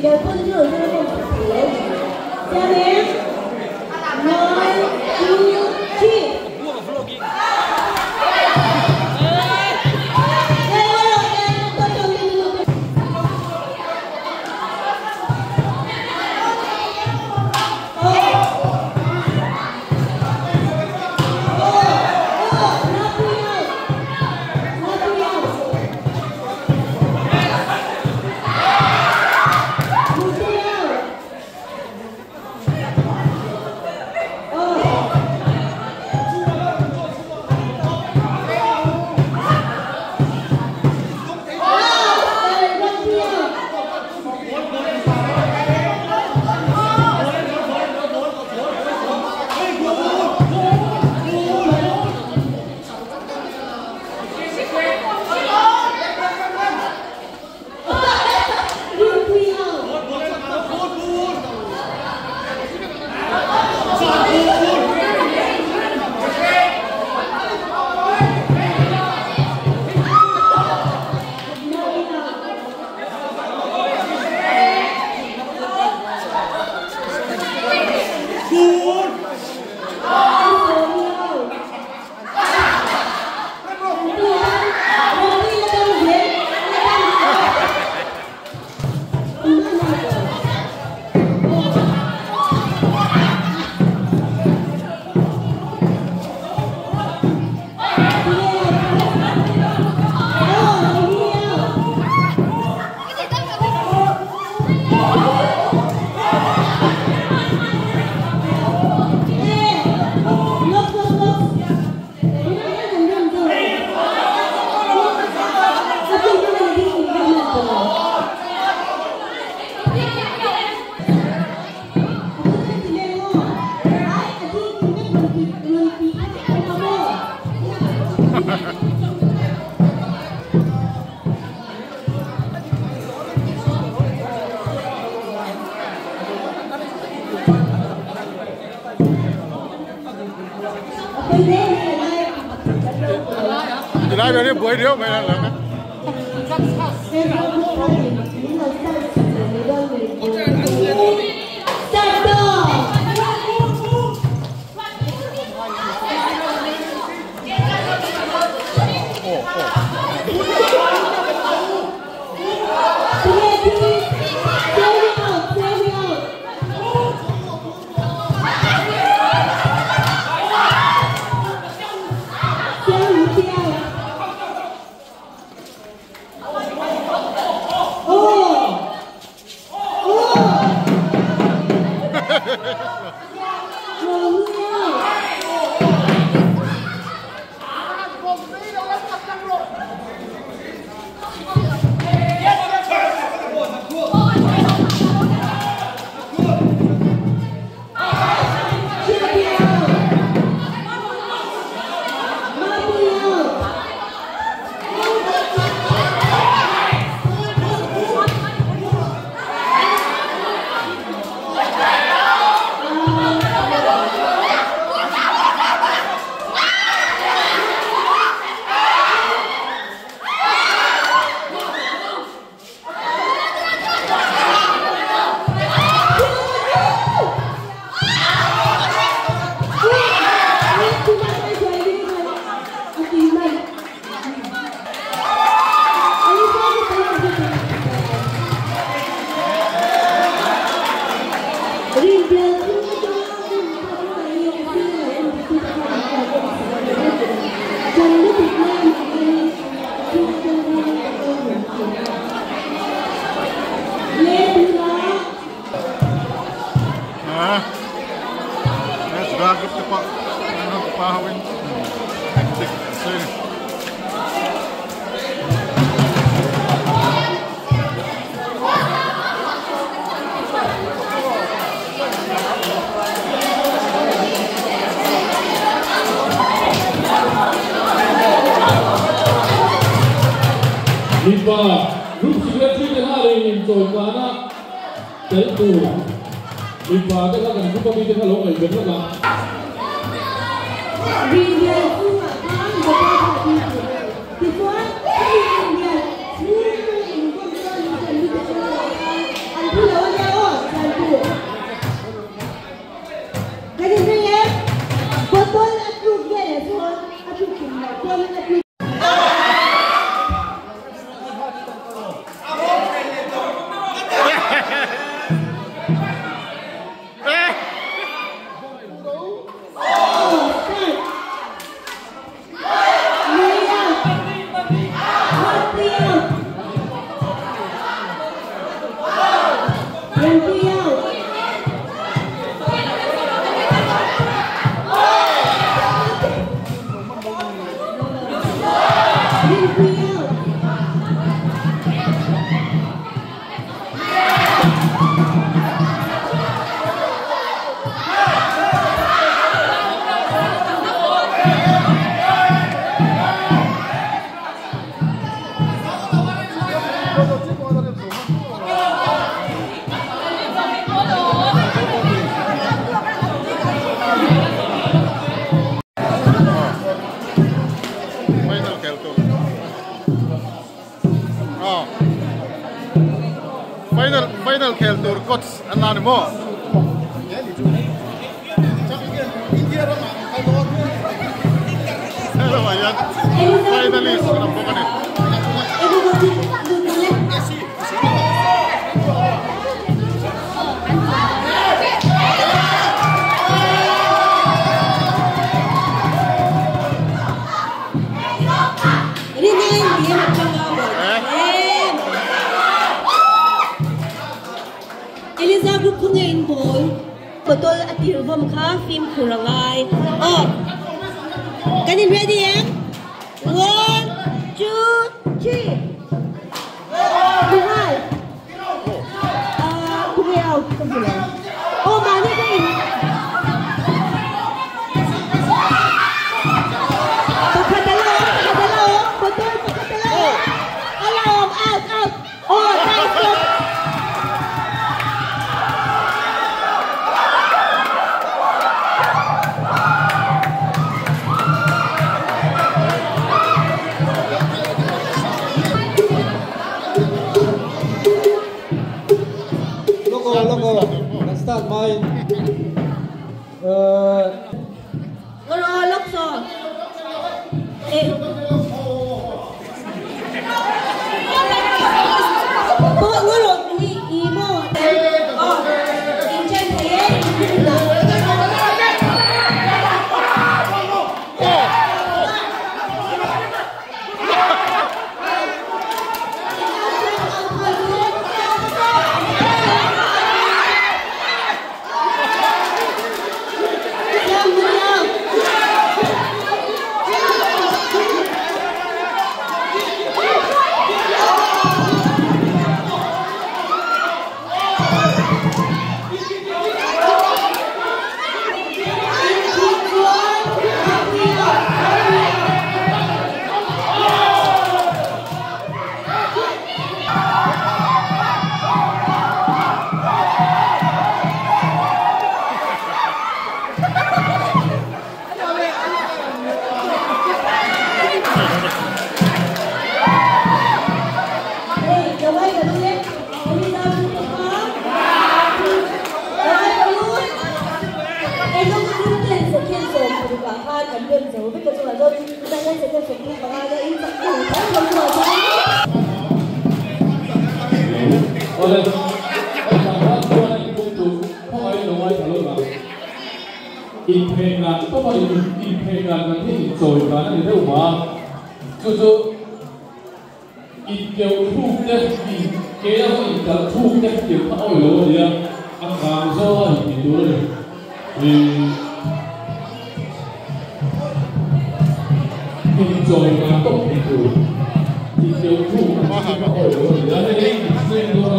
đều phân cho ở đây một xem em nói chú chi Lại về đi buổi điếu mày là Lipa grup secretary dan hari ini Kana tentu Lipa kita akan grup meeting kalau kita benar. Dia semua kan berada di Tipuan, dia semua khel tur final khel tur coach anna mo finalist ng Bukanin. Eliza group ko ngayon boy. Potol at Irvom ka, film kurangay. Oh! Kanin ready eh? 1, 2, 3. Buhay. Buhayaw. Oh, mani kayo. Pagkadalaw. Potol, pagkadalaw. Alam, out. Oh, nice. Logo, start mine. Lock song. In Penang, apa in Penang nanti join kan itu rumah,就是一條兔的一，幾多一條兔的一套有啲啊，行咗係見到咧，現在嘅都見到一條兔嘅一套有啲啊，呢啲唔知道啦。